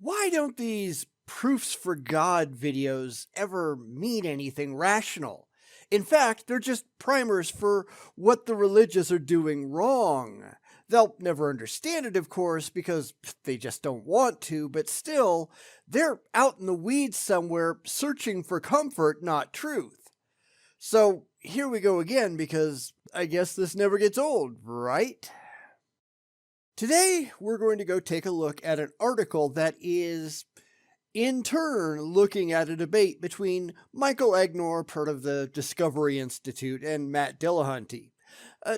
Why don't these proofs for God videos ever mean anything rational? In fact, they're just primers for what the religious are doing wrong. They'll never understand it, of course, because they just don't want to, but still, they're out in the weeds somewhere searching for comfort, not truth. So here we go again, because I guess this never gets old, right? Today, we're going to go take a look at an article that is, in turn, looking at a debate between Michael Egnor, part of the Discovery Institute, and Matt Dillahunty.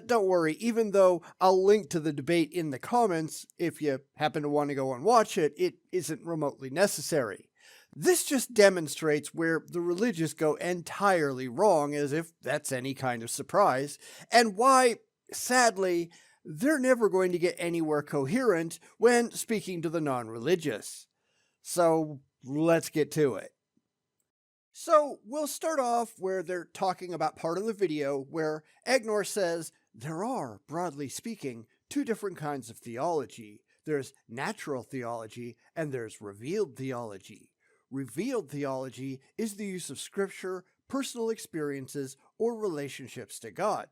Don't worry, even though I'll link to the debate in the comments, if you happen to want to go and watch it, it isn't remotely necessary. This just demonstrates where the religious go entirely wrong, as if that's any kind of surprise, and why, sadly, they're never going to get anywhere coherent when speaking to the non-religious. So let's get to it. So we'll start off where they're talking about part of the video where Egnor says there are, broadly speaking, two different kinds of theology. There's natural theology and there's revealed theology. Revealed theology is the use of scripture, personal experiences, or relationships to God.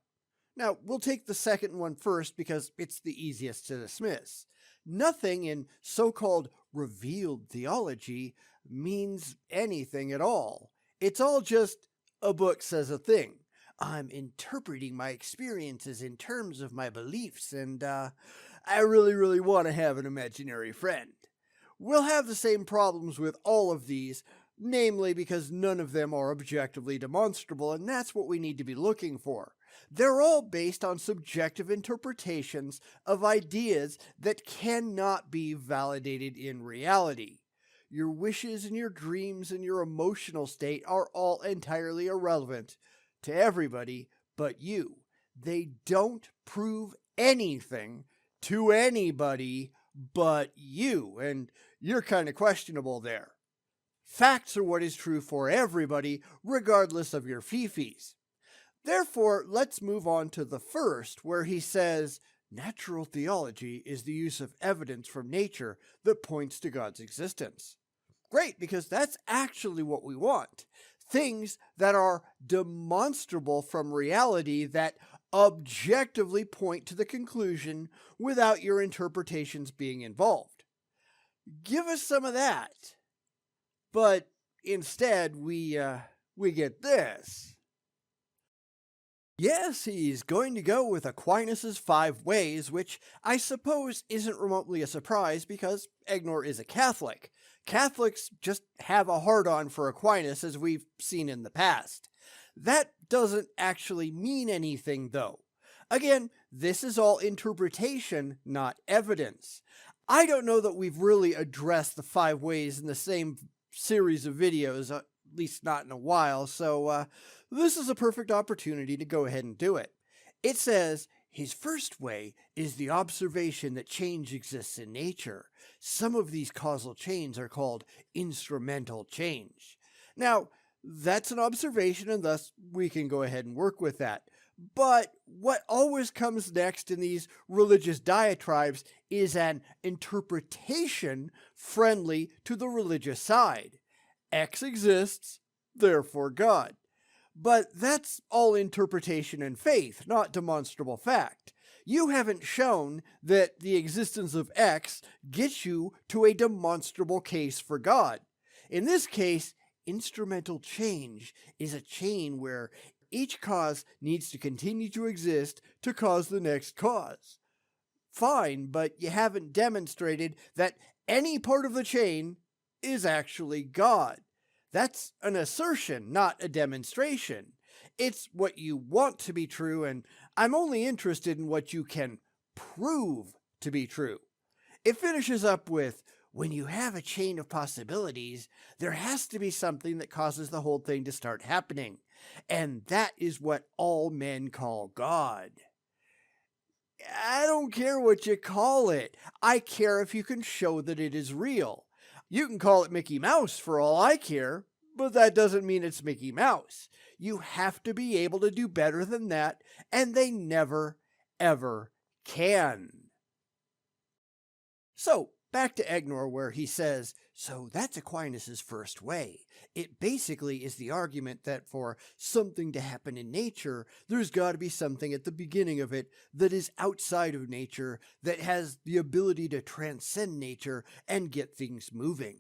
Now, we'll take the second one first because it's the easiest to dismiss. Nothing in so-called revealed theology means anything at all. It's all just a book says a thing. I'm interpreting my experiences in terms of my beliefs, and I really want to have an imaginary friend. We'll have the same problems with all of these, namely because none of them are objectively demonstrable, and that's what we need to be looking for. They're all based on subjective interpretations of ideas that cannot be validated in reality. Your wishes and your dreams and your emotional state are all entirely irrelevant to everybody but you. They don't prove anything to anybody but you, and you're kind of questionable there. Facts are what is true for everybody, regardless of your fifis. Therefore, let's move on to the first, where he says, natural theology is the use of evidence from nature that points to God's existence. Great, because that's actually what we want. Things that are demonstrable from reality that objectively point to the conclusion without your interpretations being involved. Give us some of that. But instead, we get this. Yes, he's going to go with Aquinas' 5 ways, which I suppose isn't remotely a surprise because Egnor is a Catholic. Catholics just have a hard-on for Aquinas, as we've seen in the past. That doesn't actually mean anything, though. Again, this is all interpretation, not evidence. I don't know that we've really addressed the 5 ways in the same series of videos, at least not in a while, so this is a perfect opportunity to go ahead and do it. It says, his first way is the observation that change exists in nature. Some of these causal chains are called instrumental change. Now, that's an observation, and thus we can go ahead and work with that. But what always comes next in these religious diatribes is an interpretation friendly to the religious side. X exists, therefore God. But that's all interpretation and faith, not demonstrable fact. You haven't shown that the existence of X gets you to a demonstrable case for God. In this case, instrumental change is a chain where each cause needs to continue to exist to cause the next cause. Fine, but you haven't demonstrated that any part of the chain is actually God. That's an assertion, not a demonstration. It's what you want to be true, and I'm only interested in what you can prove to be true. It finishes up with, when you have a chain of possibilities, there has to be something that causes the whole thing to start happening. And that is what all men call God. I don't care what you call it. I care if you can show that it is real. You can call it Mickey Mouse for all I care, but that doesn't mean it's Mickey Mouse. You have to be able to do better than that, and they never, ever can. So, back to Egnor, where he says, so that's Aquinas' first way. It basically is the argument that for something to happen in nature, there's got to be something at the beginning of it that is outside of nature, that has the ability to transcend nature and get things moving.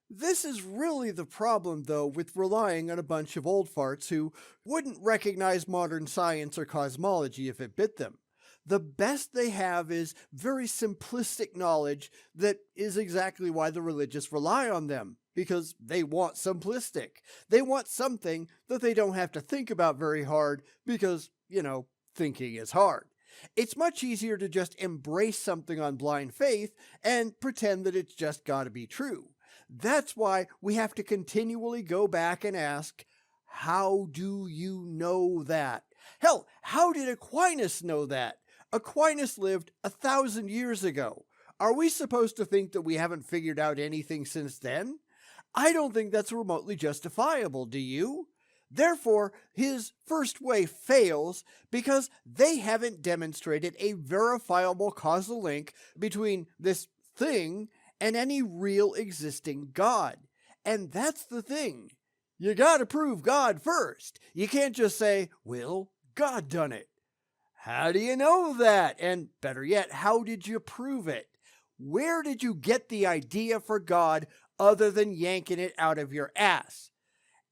This is really the problem, though, with relying on a bunch of old farts who wouldn't recognize modern science or cosmology if it bit them. The best they have is very simplistic knowledge that is exactly why the religious rely on them, because they want simplistic. They want something that they don't have to think about very hard because, thinking is hard. It's much easier to just embrace something on blind faith and pretend that it's just got to be true. That's why we have to continually go back and ask, how do you know that? Hell, how did Aquinas know that? Aquinas lived 1,000 years ago. Are we supposed to think that we haven't figured out anything since then? I don't think that's remotely justifiable, do you? Therefore, his first way fails because they haven't demonstrated a verifiable causal link between this thing and any real existing God. And that's the thing. You gotta prove God first. You can't just say, well, God done it. How do you know that? And better yet, how did you prove it? Where did you get the idea for God other than yanking it out of your ass?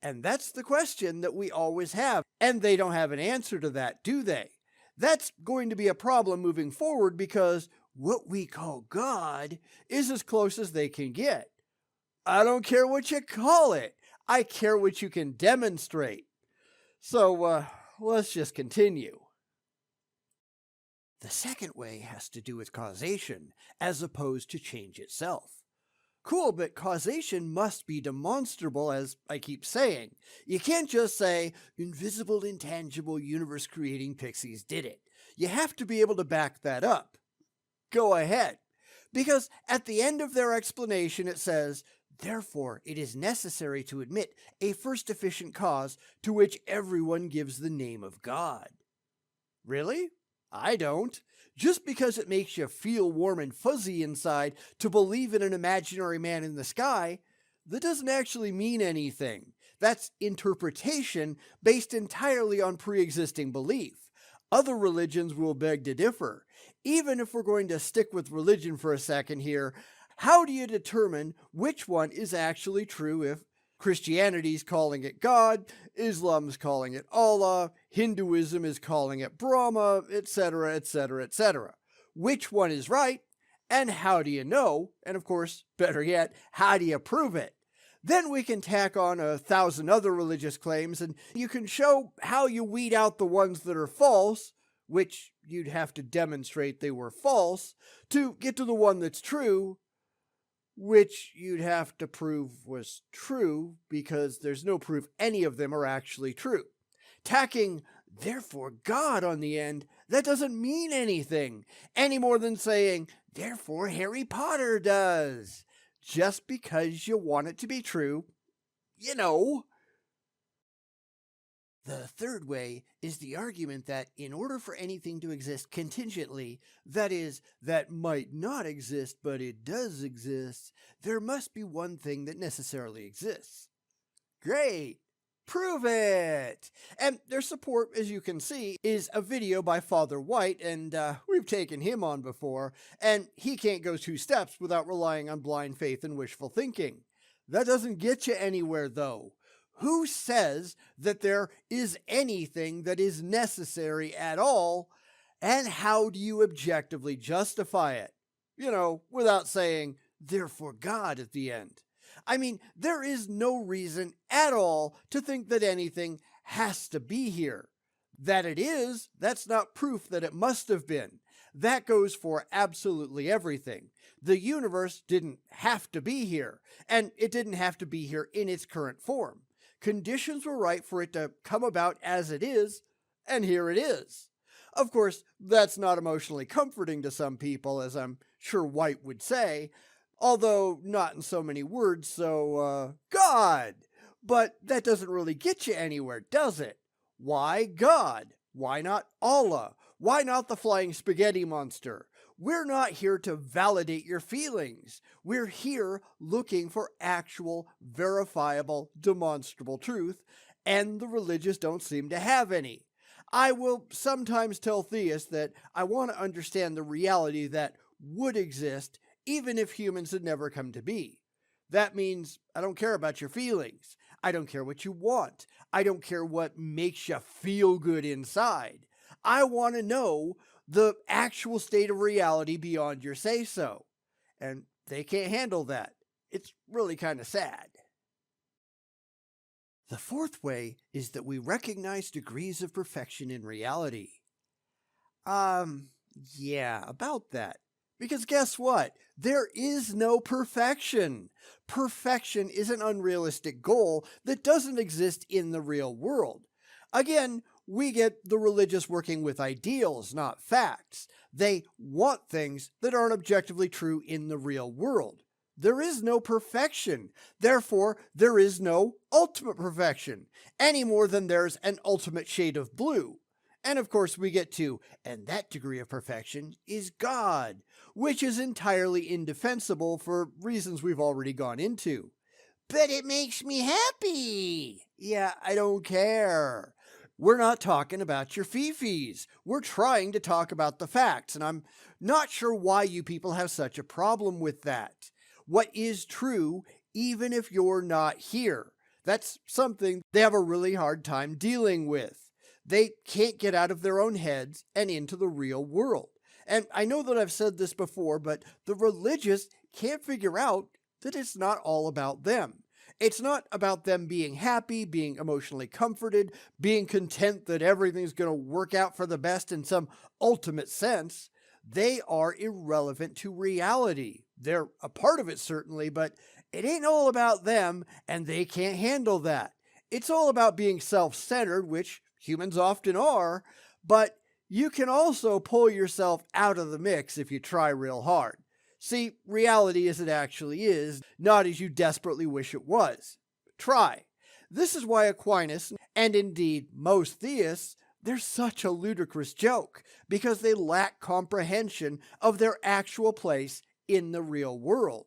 And that's the question that we always have. And they don't have an answer to that, do they? That's going to be a problem moving forward because what we call God is as close as they can get. I don't care what you call it. I care what you can demonstrate. So let's just continue. The second way has to do with causation, as opposed to change itself. Cool, but causation must be demonstrable, as I keep saying. You can't just say, invisible, intangible, universe-creating pixies did it. You have to be able to back that up. Go ahead. Because at the end of their explanation it says, therefore it is necessary to admit a first efficient cause to which everyone gives the name of God. Really? I don't. Just because it makes you feel warm and fuzzy inside to believe in an imaginary man in the sky, that doesn't actually mean anything. That's interpretation based entirely on pre-existing belief. Other religions will beg to differ. Even if we're going to stick with religion for a second here, how do you determine which one is actually true if Christianity's calling it God, Islam's calling it Allah, Hinduism is calling it Brahma, etc., etc., etc. Which one is right, and how do you know? And of course, better yet, how do you prove it? Then we can tack on 1,000 other religious claims, and you can show how you weed out the ones that are false, which you'd have to demonstrate they were false, to get to the one that's true, which you'd have to prove was true because there's no proof any of them are actually true. Tacking, therefore God on the end, that doesn't mean anything, any more than saying, therefore Harry Potter does. Just because you want it to be true, The third way is the argument that in order for anything to exist contingently, that is, that might not exist but it does exist, there must be one thing that necessarily exists. Great! Prove it! And their support, as you can see, is a video by Father White, and we've taken him on before, and he can't go 2 steps without relying on blind faith and wishful thinking. That doesn't get you anywhere, though. Who says that there is anything that is necessary at all, and how do you objectively justify it? Without saying, therefore God at the end. I mean, there is no reason at all to think that anything has to be here. That it is, that's not proof that it must have been. That goes for absolutely everything. The universe didn't have to be here, and it didn't have to be here in its current form. Conditions were right for it to come about as it is, and here it is. Of course, that's not emotionally comforting to some people, as I'm sure White would say, although not in so many words, so, God! But that doesn't really get you anywhere, does it? Why God? Why not Allah? Why not the flying spaghetti monster? We're not here to validate your feelings. We're here looking for actual, verifiable, demonstrable truth, and the religious don't seem to have any. I will sometimes tell theists that I want to understand the reality that would exist even if humans had never come to be. That means I don't care about your feelings. I don't care what you want. I don't care what makes you feel good inside. I want to know the actual state of reality beyond your say-so. And they can't handle that. It's really kind of sad. The fourth way is that we recognize degrees of perfection in reality. Yeah, about that. Because guess what? There is no perfection. Perfection is an unrealistic goal that doesn't exist in the real world. Again, we get the religious working with ideals, not facts. They want things that aren't objectively true in the real world. There is no perfection. Therefore, there is no ultimate perfection, any more than there's an ultimate shade of blue. And of course, we get to, and that degree of perfection is God, which is entirely indefensible for reasons we've already gone into. But it makes me happy. Yeah, I don't care. We're not talking about your fifis. We're trying to talk about the facts, and I'm not sure why you people have such a problem with that. What is true, even if you're not here? That's something they have a really hard time dealing with. They can't get out of their own heads and into the real world. And I know that I've said this before, but the religious can't figure out that it's not all about them. It's not about them being happy, being emotionally comforted, being content that everything's going to work out for the best in some ultimate sense. They are irrelevant to reality. They're a part of it, certainly, but it ain't all about them, and they can't handle that. It's all about being self-centered, which humans often are, but you can also pull yourself out of the mix if you try real hard. See, reality as it actually is, not as you desperately wish it was. Try. This is why Aquinas, and indeed most theists, they're such a ludicrous joke, because they lack comprehension of their actual place in the real world.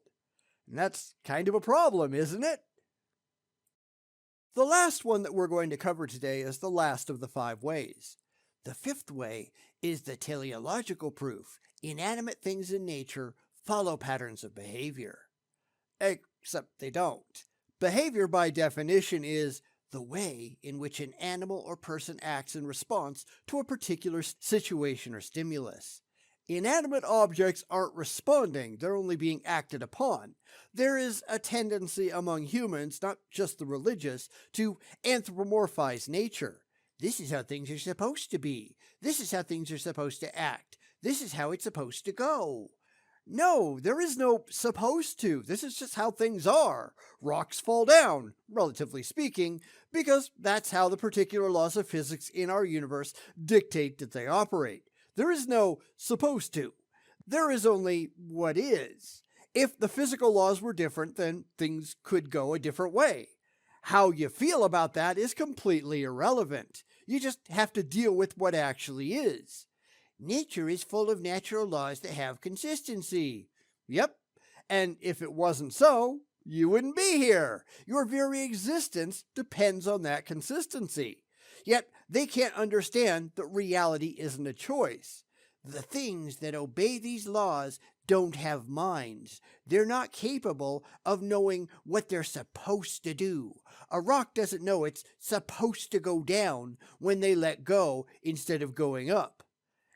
And that's kind of a problem, isn't it? The last one that we're going to cover today is the last of the 5 ways. The 5th way is the teleological proof. Inanimate things in nature follow patterns of behavior. Except they don't. Behavior, by definition, is the way in which an animal or person acts in response to a particular situation or stimulus. Inanimate objects aren't responding, they're only being acted upon. There is a tendency among humans, not just the religious, to anthropomorphize nature. This is how things are supposed to be. This is how things are supposed to act. This is how it's supposed to go. No, there is no supposed to. This is just how things are. Rocks fall down, relatively speaking, because that's how the particular laws of physics in our universe dictate that they operate. There is no supposed to. There is only what is. If the physical laws were different, then things could go a different way. How you feel about that is completely irrelevant. You just have to deal with what actually is. Nature is full of natural laws that have consistency. Yep, and if it wasn't so, you wouldn't be here. Your very existence depends on that consistency. Yet they can't understand that reality isn't a choice. The things that obey these laws don't have minds. They're not capable of knowing what they're supposed to do. A rock doesn't know it's supposed to go down when they let go instead of going up.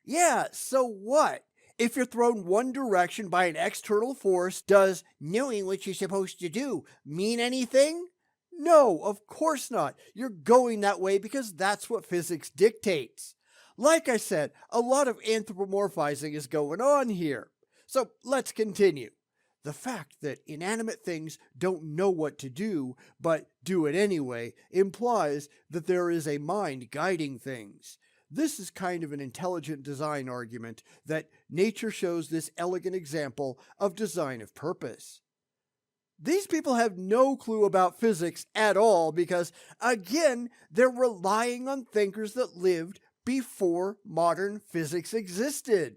Yeah, so what? If you're thrown one direction by an external force, does knowing what you're supposed to do mean anything? No, of course not. You're going that way because that's what physics dictates. Like I said, a lot of anthropomorphizing is going on here. So let's continue. The fact that inanimate things don't know what to do, but do it anyway, implies that there is a mind guiding things. This is kind of an intelligent design argument that nature shows this elegant example of design of purpose. These people have no clue about physics at all because, again, they're relying on thinkers that lived before modern physics existed.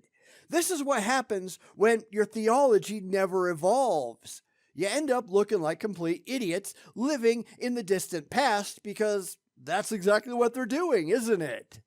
This is what happens when your theology never evolves. You end up looking like complete idiots living in the distant past because that's exactly what they're doing, isn't it?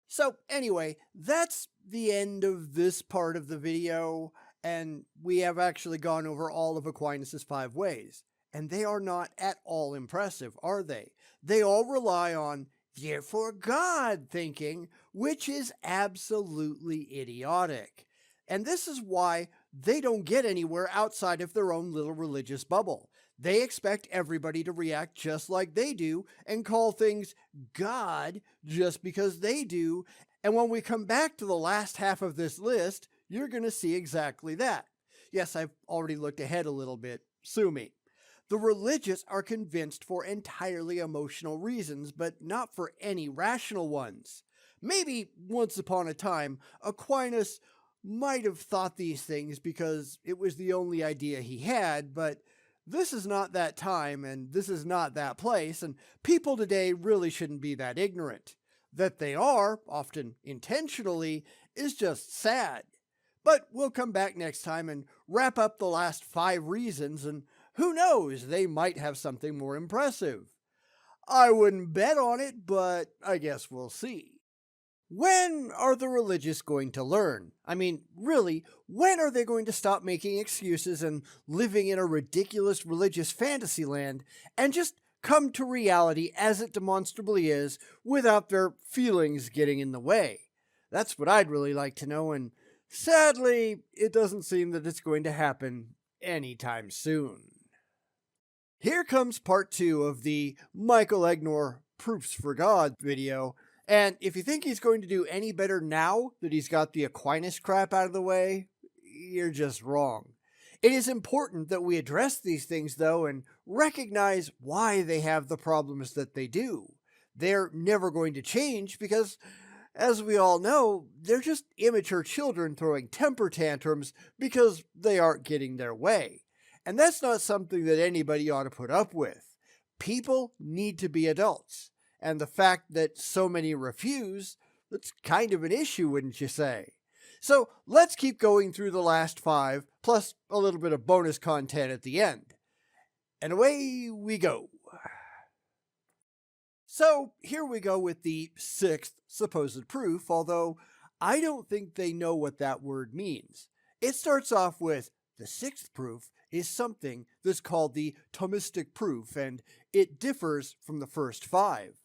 So anyway, that's the end of this part of the video, and we have actually gone over all of Aquinas' 5 ways. And they are not at all impressive, are they? They all rely on therefore God thinking, which is absolutely idiotic. And this is why they don't get anywhere outside of their own little religious bubble. They expect everybody to react just like they do and call things God just because they do. And when we come back to the last half of this list, you're going to see exactly that. Yes, I've already looked ahead a little bit. Sue me. The religious are convinced for entirely emotional reasons, but not for any rational ones. Maybe once upon a time, Aquinas might have thought these things because it was the only idea he had, but this is not that time and this is not that place, and people today really shouldn't be that ignorant. That they are, often intentionally, is just sad. But we'll come back next time and wrap up the last 5 reasons, and who knows, they might have something more impressive. I wouldn't bet on it, but I guess we'll see. When are the religious going to learn? I mean, really, when are they going to stop making excuses and living in a ridiculous religious fantasy land and just come to reality as it demonstrably is without their feelings getting in the way? That's what I'd really like to know, and sadly, it doesn't seem that it's going to happen anytime soon. Here comes part 2 of the Michael Egnor Proofs for God video. And if you think he's going to do any better now that he's got the Aquinas crap out of the way, you're just wrong. It is important that we address these things, though, and recognize why they have the problems that they do. They're never going to change because, as we all know, they're just immature children throwing temper tantrums because they aren't getting their way. And that's not something that anybody ought to put up with. People need to be adults. And the fact that so many refuse, that's kind of an issue, wouldn't you say? So let's keep going through the last 5, plus a little bit of bonus content at the end. And away we go. So here we go with the 6th supposed proof, although I don't think they know what that word means. It starts off with, the 6th proof is something that's called the Thomistic proof, and it differs from the first 5.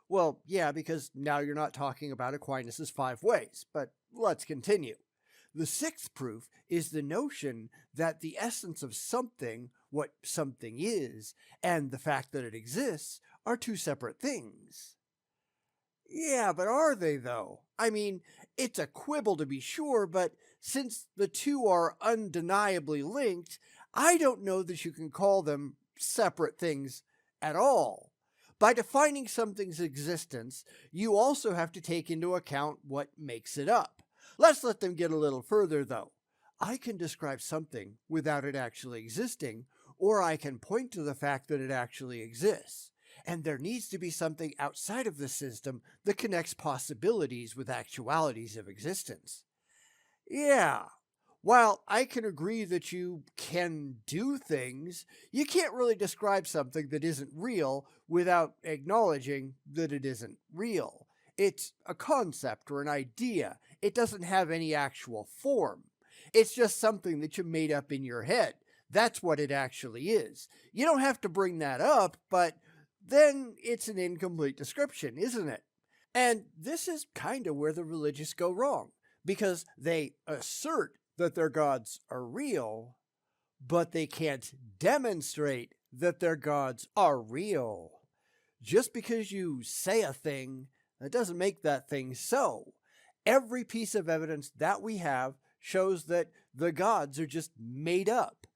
Well, yeah, because now you're not talking about Aquinas' 5 ways, but let's continue. The 6th proof is the notion that the essence of something, what something is, and the fact that it exists are 2 separate things. Yeah, but are they though? I mean, it's a quibble to be sure, but since the 2 are undeniably linked, I don't know that you can call them separate things at all. By defining something's existence, you also have to take into account what makes it up. Let's let them get a little further, though. I can describe something without it actually existing, or I can point to the fact that it actually exists. And there needs to be something outside of the system that connects possibilities with actualities of existence. Yeah. While I can agree that you can do things, you can't really describe something that isn't real without acknowledging that it isn't real. It's a concept or an idea. It doesn't have any actual form. It's just something that you made up in your head. That's what it actually is. You don't have to bring that up, but then it's an incomplete description, isn't it? And this is kind of where the religious go wrong, because they assert that their gods are real, but they can't demonstrate that their gods are real. Just because you say a thing, that doesn't make that thing so. Every piece of evidence that we have shows that the gods are just made up.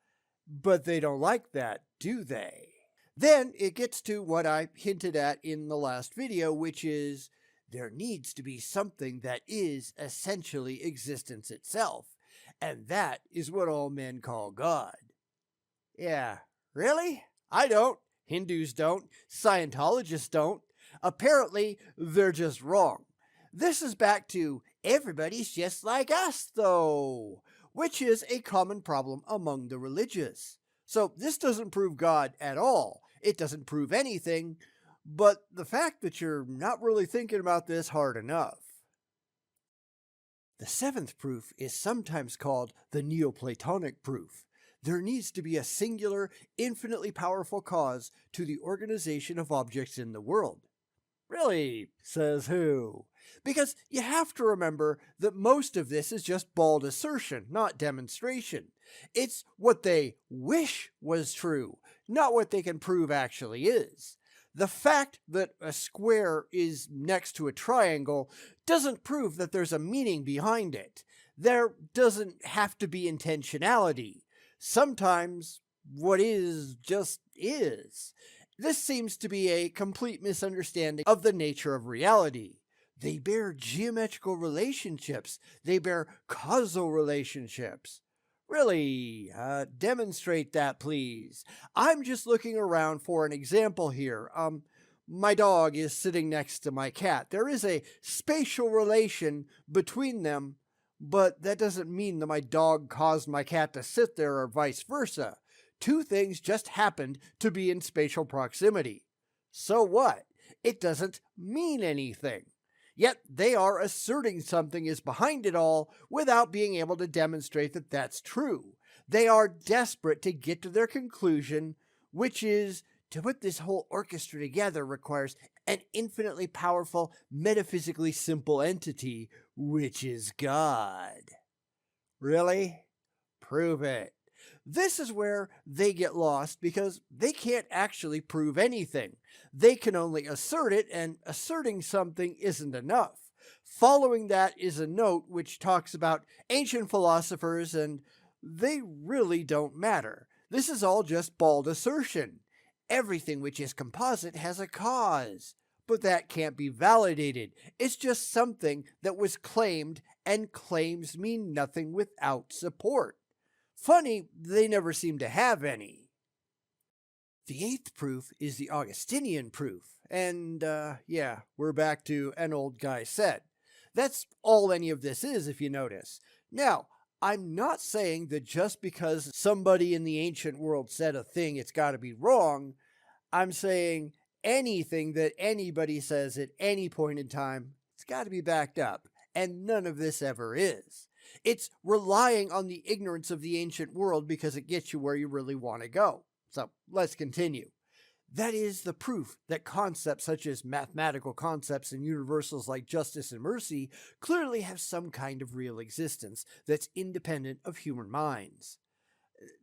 But they don't like that, do they? Then it gets to what I hinted at in the last video, which is there needs to be something that is essentially existence itself. And that is what all men call God. Yeah, really? I don't. Hindus don't. Scientologists don't. Apparently, they're just wrong. This is back to Everybody's just like us, though, which is a common problem among the religious. So this doesn't prove God at all. It doesn't prove anything, but the fact that you're not really thinking about this hard enough. The seventh proof is sometimes called the Neoplatonic proof. There needs to be a singular, infinitely powerful cause to the organization of objects in the world. Really? Says who? Because you have to remember that most of this is just bald assertion, not demonstration. It's what they wish was true, not what they can prove actually is. The fact that a square is next to a triangle doesn't prove that there's a meaning behind it. There doesn't have to be intentionality. Sometimes what is just is. This seems to be a complete misunderstanding of the nature of reality. They bear geometrical relationships. They bear causal relationships. Really, demonstrate that, please. I'm just looking around for an example here. My dog is sitting next to my cat. There is a spatial relation between them, but that doesn't mean that my dog caused my cat to sit there or vice versa. Two things just happened to be in spatial proximity. So what? It doesn't mean anything. Yet they are asserting something is behind it all without being able to demonstrate that that's true. They are desperate to get to their conclusion, which is to put this whole orchestra together requires an infinitely powerful, metaphysically simple entity, which is God. Really? Prove it. This is where they get lost because they can't actually prove anything. They can only assert it, and asserting something isn't enough. Following that is a note which talks about ancient philosophers, and they really don't matter. This is all just bald assertion. Everything which is composite has a cause, but that can't be validated. It's just something that was claimed, and claims mean nothing without support. Funny, they never seem to have any. The eighth proof is the Augustinian proof. And, yeah, we're back to an old guy said. That's all any of this is, if you notice. Now, I'm not saying that just because somebody in the ancient world said a thing, it's got to be wrong. I'm saying anything that anybody says at any point in time, it's got to be backed up. And none of this ever is. It's relying on the ignorance of the ancient world because it gets you where you really want to go. So let's continue. That is the proof that concepts such as mathematical concepts and universals like justice and mercy clearly have some kind of real existence that's independent of human minds.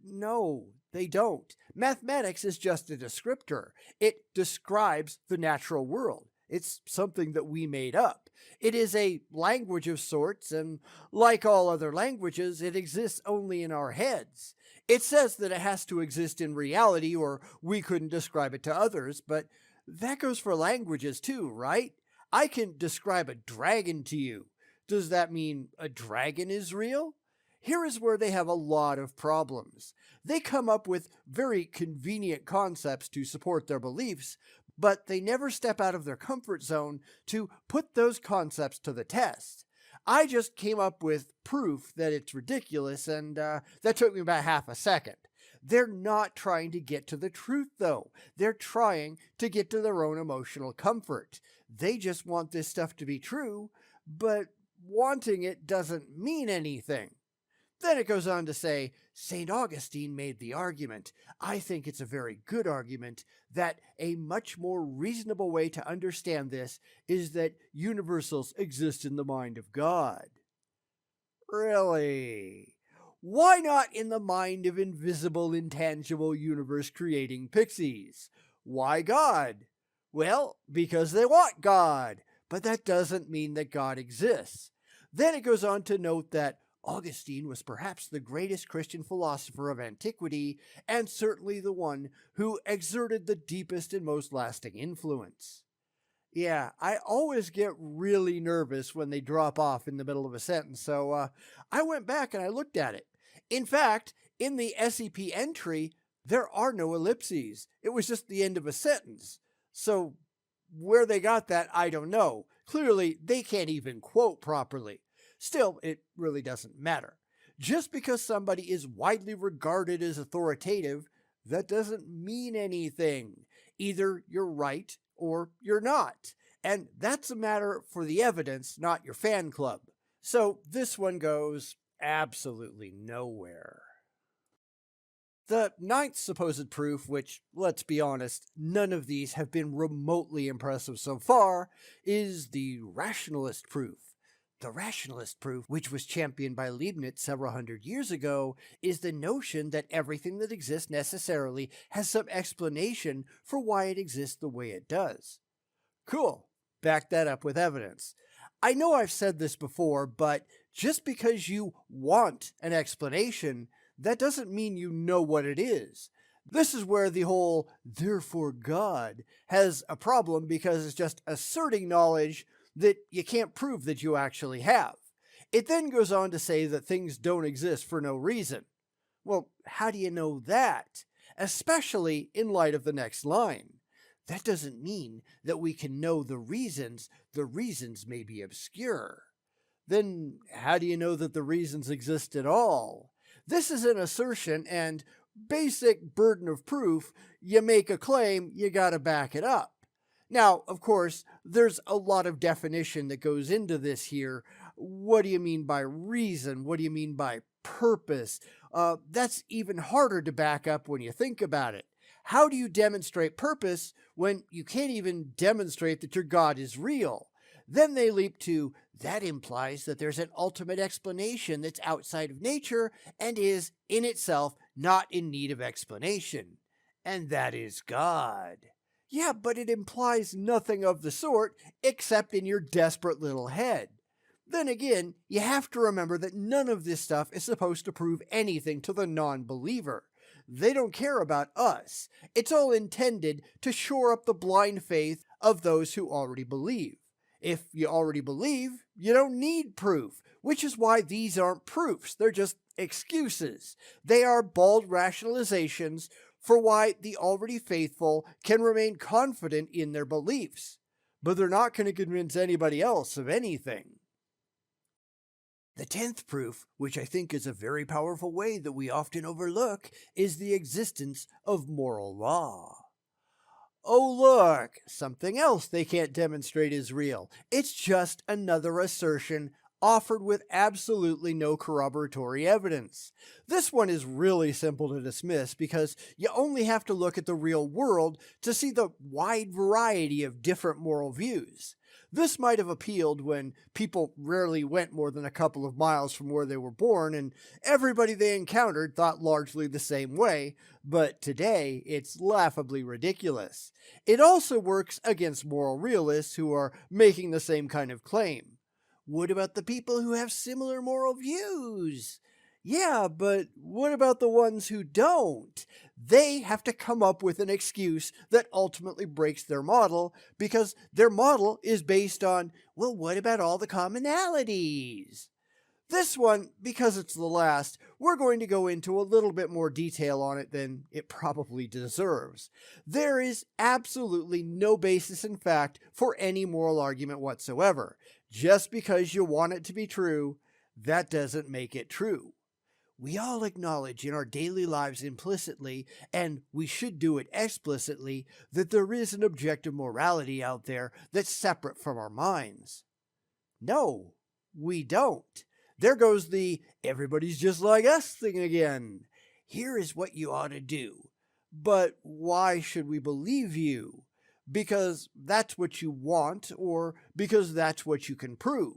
No, they don't. Mathematics is just a descriptor. It describes the natural world. It's something that we made up. It is a language of sorts, and like all other languages, it exists only in our heads. It says that it has to exist in reality, or we couldn't describe it to others, but that goes for languages too, right? I can describe a dragon to you. Does that mean a dragon is real? Here is where they have a lot of problems. They come up with very convenient concepts to support their beliefs, but they never step out of their comfort zone to put those concepts to the test. I just came up with proof that it's ridiculous, and that took me about half a second. They're not trying to get to the truth, though. They're trying to get to their own emotional comfort. They just want this stuff to be true, but wanting it doesn't mean anything. Then it goes on to say, St. Augustine made the argument. I think it's a very good argument that a much more reasonable way to understand this is that universals exist in the mind of God. Really? Why not in the mind of invisible, intangible, universe-creating pixies? Why God? Well, because they want God, but that doesn't mean that God exists. Then it goes on to note that Augustine was perhaps the greatest Christian philosopher of antiquity, and certainly the one who exerted the deepest and most lasting influence. Yeah, I always get really nervous when they drop off in the middle of a sentence, so I went back and I looked at it. In fact, in the SEP entry, there are no ellipses. It was just the end of a sentence. So where they got that, I don't know. Clearly, they can't even quote properly. Still, it really doesn't matter. Just because somebody is widely regarded as authoritative, that doesn't mean anything. Either you're right or you're not. And that's a matter for the evidence, not your fan club. So this one goes absolutely nowhere. The ninth supposed proof, which, let's be honest, none of these have been remotely impressive so far, is the rationalist proof. The rationalist proof, which was championed by Leibniz several hundred years ago, is the notion that everything that exists necessarily has some explanation for why it exists the way it does. Cool. Back that up with evidence. I know I've said this before, but just because you want an explanation, that doesn't mean you know what it is. This is where the whole "therefore God" has a problem, because it's just asserting knowledge that you can't prove that you actually have. It then goes on to say that things don't exist for no reason. Well, how do you know that? Especially in light of the next line. That doesn't mean that we can know the reasons. The reasons may be obscure. Then how do you know that the reasons exist at all? This is an assertion, and basic burden of proof. You make a claim, you gotta back it up. Now, of course, there's a lot of definition that goes into this here. What do you mean by reason? What do you mean by purpose? That's even harder to back up when you think about it. How do you demonstrate purpose when you can't even demonstrate that your God is real? Then they leap to, that implies that there's an ultimate explanation that's outside of nature and is, in itself, not in need of explanation. And that is God. Yeah, but it implies nothing of the sort except in your desperate little head. Then again, you have to remember that none of this stuff is supposed to prove anything to the non-believer. They don't care about us. It's all intended to shore up the blind faith of those who already believe. If you already believe, you don't need proof, which is why these aren't proofs. They're just excuses. They are bald rationalizations for why the already faithful can remain confident in their beliefs. But they're not going to convince anybody else of anything. The 10th proof, which I think is a very powerful way that we often overlook, is the existence of moral law. Oh look, something else they can't demonstrate is real. It's just another assertion offered with absolutely no corroboratory evidence. This one is really simple to dismiss because you only have to look at the real world to see the wide variety of different moral views. This might have appealed when people rarely went more than a couple of miles from where they were born, and everybody they encountered thought largely the same way, but today it's laughably ridiculous. It also works against moral realists who are making the same kind of claim. What about the people who have similar moral views? Yeah, but what about the ones who don't? They have to come up with an excuse that ultimately breaks their model because their model is based on, well, what about all the commonalities? This one, because it's the last, we're going to go into a little bit more detail on it than it probably deserves. There is absolutely no basis in fact for any moral argument whatsoever. Just because you want it to be true, that doesn't make it true. We all acknowledge in our daily lives implicitly, and we should do it explicitly, that there is an objective morality out there that's separate from our minds. No, we don't. There goes the everybody's just like us thing again. Here is what you ought to do. But why should we believe you? Because that's what you want, or because that's what you can prove.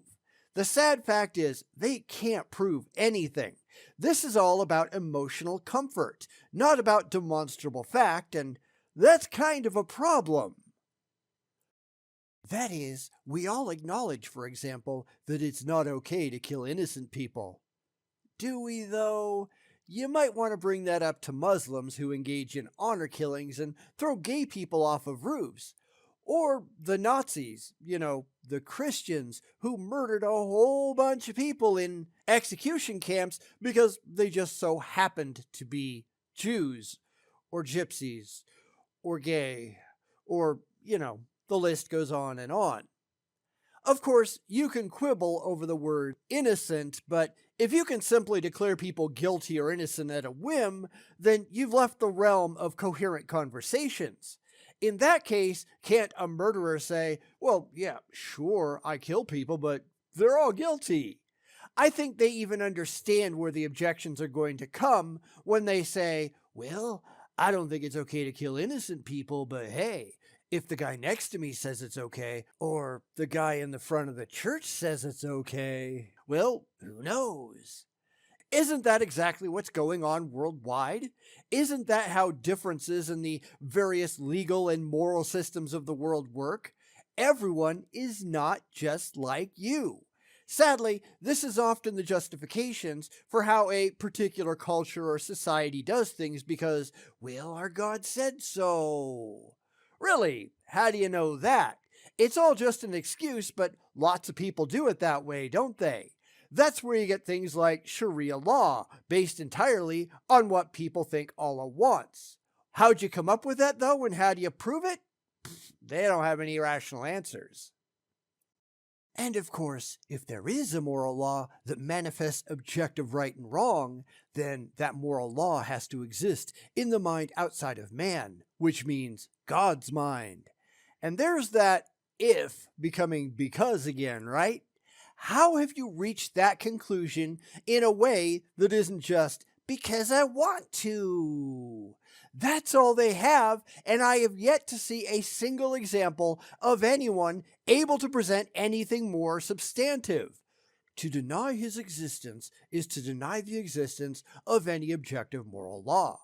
The sad fact is, they can't prove anything. This is all about emotional comfort, not about demonstrable fact, and that's kind of a problem. That is, we all acknowledge, for example, that it's not okay to kill innocent people. Do we, though? You might want to bring that up to Muslims who engage in honor killings and throw gay people off of roofs. Or the Nazis, the Christians who murdered a whole bunch of people in execution camps because they just so happened to be Jews, or gypsies, or gay, or, the list goes on and on. Of course, you can quibble over the word innocent, but if you can simply declare people guilty or innocent at a whim, then you've left the realm of coherent conversations. In that case, can't a murderer say, well, yeah, sure, I kill people, but they're all guilty? I think they even understand where the objections are going to come when they say, well, I don't think it's okay to kill innocent people, but hey, if the guy next to me says it's okay, or the guy in the front of the church says it's okay, well, who knows? Isn't that exactly what's going on worldwide? Isn't that how differences in the various legal and moral systems of the world work? Everyone is not just like you. Sadly, this is often the justifications for how a particular culture or society does things because, well, our God said so. Really, how do you know that? It's all just an excuse, but lots of people do it that way, don't they? That's where you get things like Sharia law, based entirely on what people think Allah wants. How'd you come up with that, though, and how do you prove it? They don't have any rational answers. And of course, if there is a moral law that manifests objective right and wrong, then that moral law has to exist in the mind outside of man, which means God's mind. And there's that if becoming because again, right? How have you reached that conclusion in a way that isn't just because I want to? That's all they have, and I have yet to see a single example of anyone able to present anything more substantive. To deny his existence is to deny the existence of any objective moral law.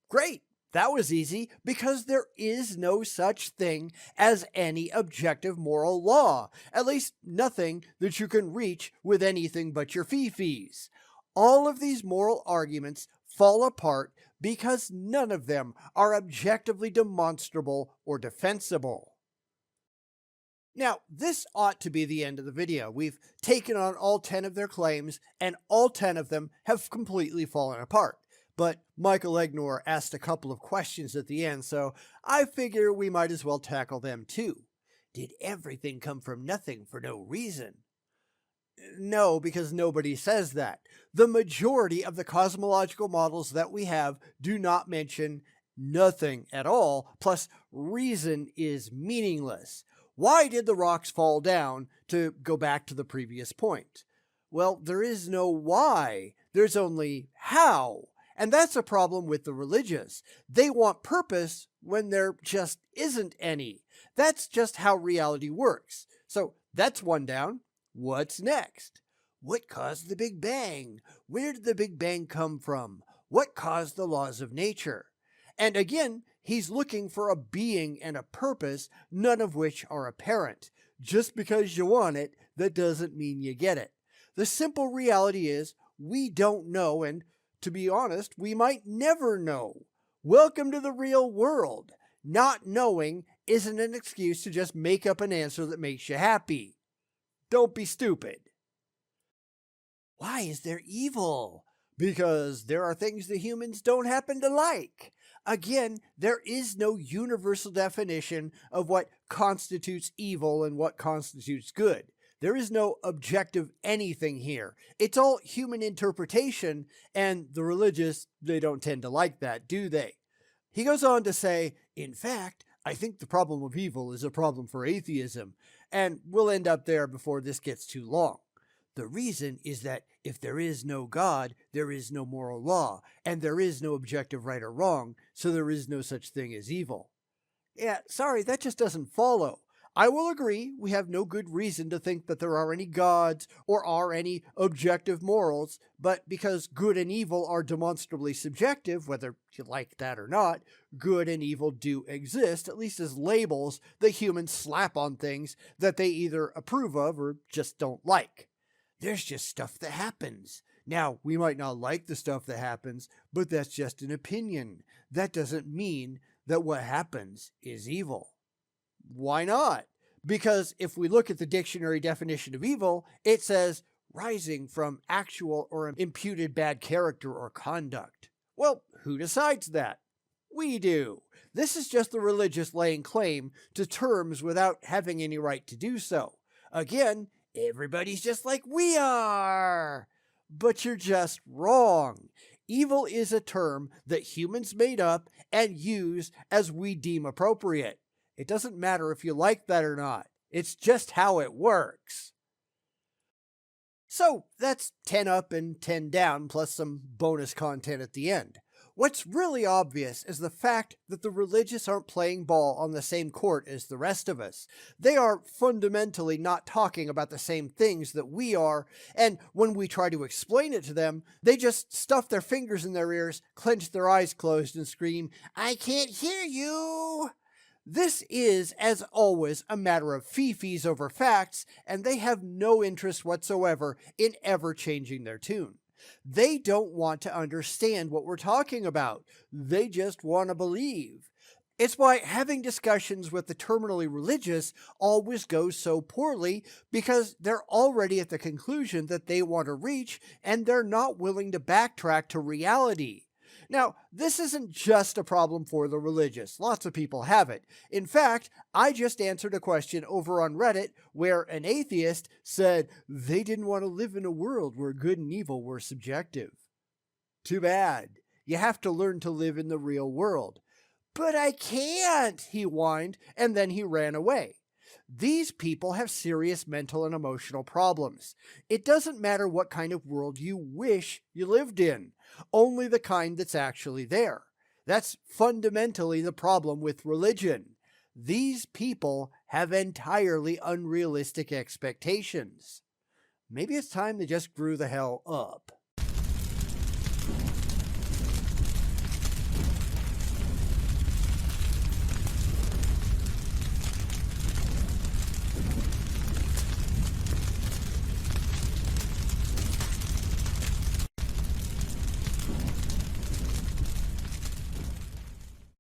Great, that was easy because there is no such thing as any objective moral law, at least nothing that you can reach with anything but your fee-fees. All of these moral arguments fall apart because none of them are objectively demonstrable or defensible. Now, this ought to be the end of the video. We've taken on all 10 of their claims, and all 10 of them have completely fallen apart. But Michael Egnor asked a couple of questions at the end, so I figure we might as well tackle them too. Did everything come from nothing for no reason? No, because nobody says that. The majority of the cosmological models that we have do not mention nothing at all, plus reason is meaningless. Why did the rocks fall down, to go back to the previous point? Well, there is no why, there's only how. And that's a problem with the religious. They want purpose when there just isn't any. That's just how reality works. So that's one down. What's next? What caused the Big Bang? Where did the Big Bang come from? What caused the laws of nature? And again, he's looking for a being and a purpose, none of which are apparent. Just because you want it, that doesn't mean you get it. The simple reality is, we don't know, and to be honest, we might never know. Welcome to the real world. Not knowing isn't an excuse to just make up an answer that makes you happy. Don't be stupid. Why is there evil? Because there are things that humans don't happen to like. Again, there is no universal definition of what constitutes evil and what constitutes good. There is no objective anything here. It's all human interpretation, and the religious, they don't tend to like that, do they? He goes on to say, in fact, I think the problem of evil is a problem for atheism, and we'll end up there before this gets too long. The reason is that if there is no God, there is no moral law, and there is no objective right or wrong, so there is no such thing as evil. Yeah, sorry, that just doesn't follow. I will agree we have no good reason to think that there are any gods or are any objective morals, but because good and evil are demonstrably subjective, whether you like that or not, good and evil do exist, at least as labels that humans slap on things that they either approve of or just don't like. There's just stuff that happens. Now, we might not like the stuff that happens, but that's just an opinion. That doesn't mean that what happens is evil. Why not? Because if we look at the dictionary definition of evil, it says rising from actual or imputed bad character or conduct. Well, who decides that? We do. This is just the religious laying claim to terms without having any right to do so. Again, everybody's just like we are. But you're just wrong. Evil is a term that humans made up and use as we deem appropriate. It doesn't matter if you like that or not. It's just how it works. So that's 10 up and 10 down, plus some bonus content at the end. What's really obvious is the fact that the religious aren't playing ball on the same court as the rest of us. They are fundamentally not talking about the same things that we are, and when we try to explain it to them, they just stuff their fingers in their ears, clench their eyes closed, and scream, "I can't hear you!" This is, as always, a matter of fee-fees over facts, and they have no interest whatsoever in ever changing their tune. They don't want to understand what we're talking about. They just want to believe. It's why having discussions with the terminally religious always goes so poorly, because they're already at the conclusion that they want to reach, and they're not willing to backtrack to reality. Now, this isn't just a problem for the religious. Lots of people have it. In fact, I just answered a question over on Reddit where an atheist said they didn't want to live in a world where good and evil were subjective. Too bad. You have to learn to live in the real world. "But I can't," he whined, and then he ran away. These people have serious mental and emotional problems. It doesn't matter what kind of world you wish you lived in, only the kind that's actually there. That's fundamentally the problem with religion. These people have entirely unrealistic expectations. Maybe it's time they just grew the hell up.